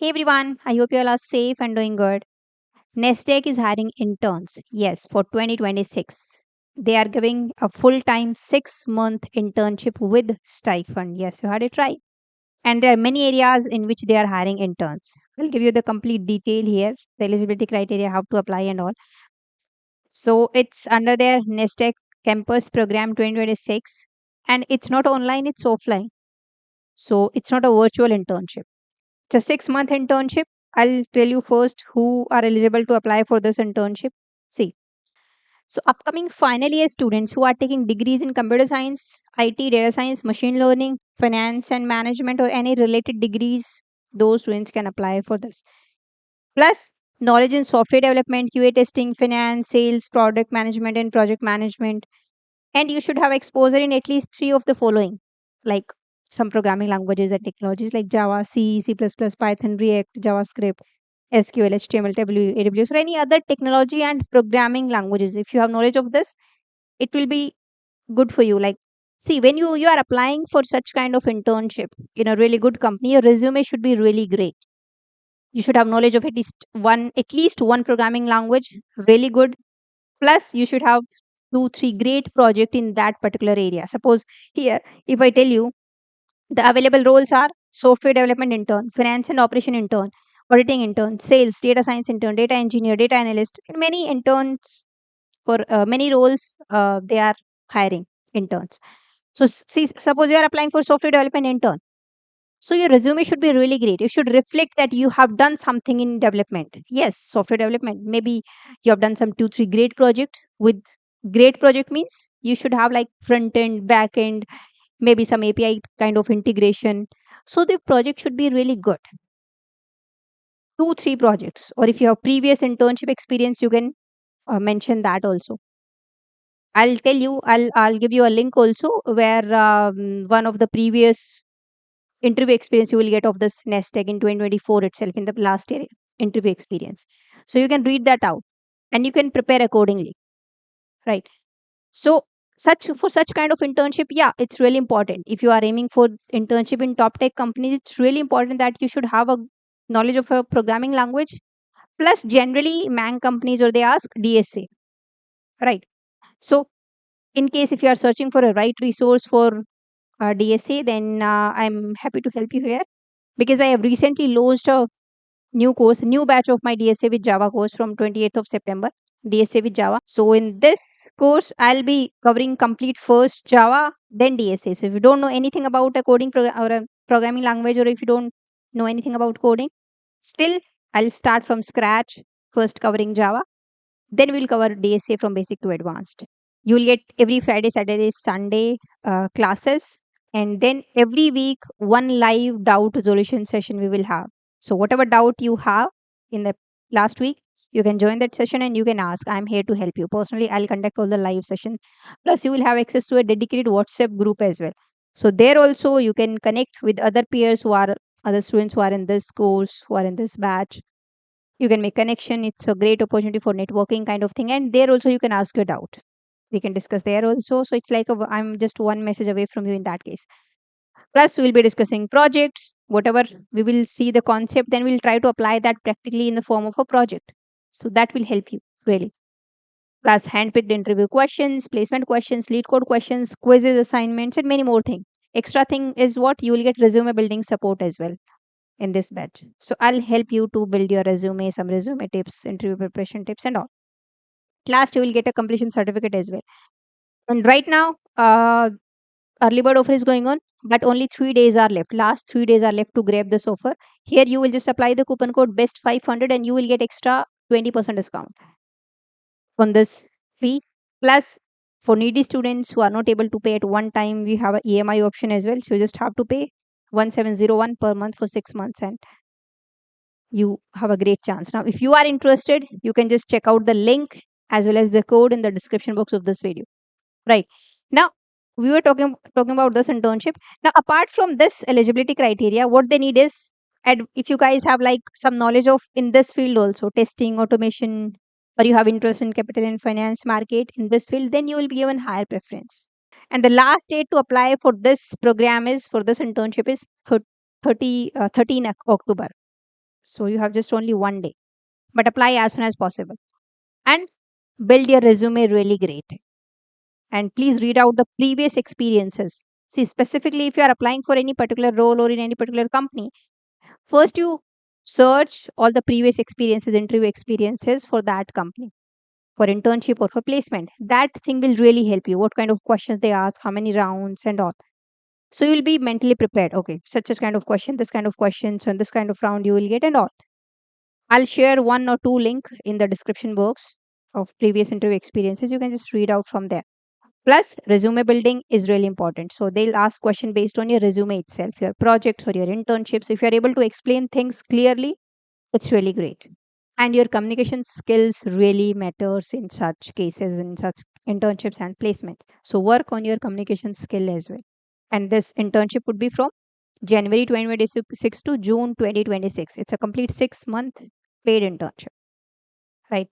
Hey everyone, I hope you all are safe and doing good. Nestec is hiring interns, yes, for 2026. They are giving a full time 6-month internship with stipend. Yes, you heard it right. And there are many areas in which they are hiring interns. I'll give you the complete detail here, the eligibility criteria, how to apply, and all. So it's under their Nestec Campus Program 2026, and it's not online, it's offline. So it's not a virtual internship. It's a 6-month internship. I'll tell you first who are eligible to apply for this internship. See, so upcoming final year students who are taking degrees in computer science, IT, data science, machine learning, finance and management, or any related degrees, those students can apply for this. Plus, knowledge in software development, QA testing, finance, sales, product management, and project management. And you should have exposure in at least three of the following, like some programming languages and technologies like Java, C, C++, Python, React, JavaScript, SQL, HTML, AWS, or any other technology and programming languages. If you have knowledge of this, it will be good for you. Like, see, when you are applying for such kind of internship in a really good company, your resume should be really great. You should have knowledge of at least one programming language, really good. Plus, you should have 2 3 great project in that particular area. Suppose here, if I tell you the available roles are software development intern, finance and operation intern, auditing intern, sales, data science intern, data engineer, data analyst, and many interns for many roles. They are hiring interns. So, see, suppose you are applying for software development intern. So your resume should be really great. It should reflect that you have done something in development. Yes, software development. Maybe you have done some 2 3 great projects. With great project means you should have like front end, back end, maybe some API kind of integration. So the project should be really good. 2 3 projects. Or if you have previous internship experience, you can mention that also. I'll tell you. I'll give you a link also where one of the previous interview experience you will get of this Nestec in 2024 itself in the last year interview experience. So you can read that out and you can prepare accordingly, right? So such kind of internship, yeah, it's really important. If you are aiming for internship in top tech companies, it's really important that you should have a knowledge of a programming language. Plus, generally, man companies or they ask DSA, right? So in case if you are searching for a right resource for DSA, then I'm happy to help you here because I have recently launched a new batch of my DSA with Java course from 28th of September. DSA with Java. So in this course, I'll be covering complete first Java, then DSA. So if you don't know anything about a coding or a programming language, or if you don't know anything about coding, still I'll start from scratch, first covering Java, then we'll cover DSA from basic to advanced. You'll get every Friday, Saturday, Sunday classes, and then every week one live doubt resolution session we will have. So whatever doubt you have in the last week, you can join that session and you can ask. I'm here to help you. Personally, I'll conduct all the live session. Plus, you will have access to a dedicated WhatsApp group as well. So there also you can connect with other peers who are other students who are in this course, who are in this batch. You can make connection. It's a great opportunity for networking kind of thing, and there also you can ask your doubt. We can discuss there also. So it's like I'm just one message away from you in that case. Plus we'll be discussing projects, whatever we will see the concept, then we'll try to apply that practically in the form of a project. So that will help you really. Plus handpicked interview questions, placement questions, lead code questions, quizzes, assignments, and many more things. Extra thing is what you will get resume building support as well in this batch. So I'll help you to build your resume, some resume tips, interview preparation tips, and all. Last, you will get a completion certificate as well. And right now, early bird offer is going on, but only 3 days are left. Last 3 days are left to grab this offer. Here, you will just apply the coupon code best 500 and you will get extra 20% discount on this fee. Plus, for needy students who are not able to pay at one time, we have a EMI option as well. So you just have to pay 1701 per month for 6 months and you have a great chance. Now, if you are interested, you can just check out the link as well as the code in the description box of this video. Right. Now, we were talking about this internship. Now, apart from this eligibility criteria, what they need is, and if you guys have like some knowledge of in this field also, testing, automation, or you have interest in capital and finance market in this field, then you will be given higher preference. And the last date to apply for this program is for this internship is 13 October. So you have just only one day, but apply as soon as possible and build your resume really great. And please read out the previous experiences. See, specifically if you are applying for any particular role or in any particular company, first you search all the previous experiences, interview experiences for that company, for internship or for placement. That thing will really help you. What kind of questions they ask, how many rounds, and all. So you'll be mentally prepared. Okay, such a kind of question, this kind of questions, and this kind of round you will get, and all. I'll share one or two link in the description box of previous interview experiences. You can just read out from there. Plus, resume building is really important. So they'll ask question based on your resume itself, your projects or your internships. If you're able to explain things clearly, it's really great. And your communication skills really matters in such cases, in such internships and placements. So work on your communication skill as well. And this internship would be from January 2026 to June 2026. It's a complete 6-month paid internship, right?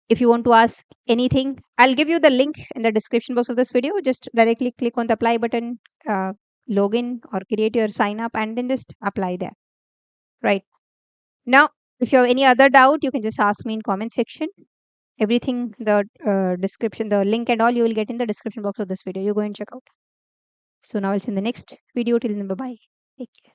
If you want to ask anything, I'll give you the link in the description box of this video. Just directly click on the apply button, login or create your sign up, and then just apply there, right? Now, if you have any other doubt, you can just ask me in comment section. Everything, the description, the link and all you will get in the description box of this video. You go and check out. So now I'll see you in the next video. Till then, bye bye. Take care.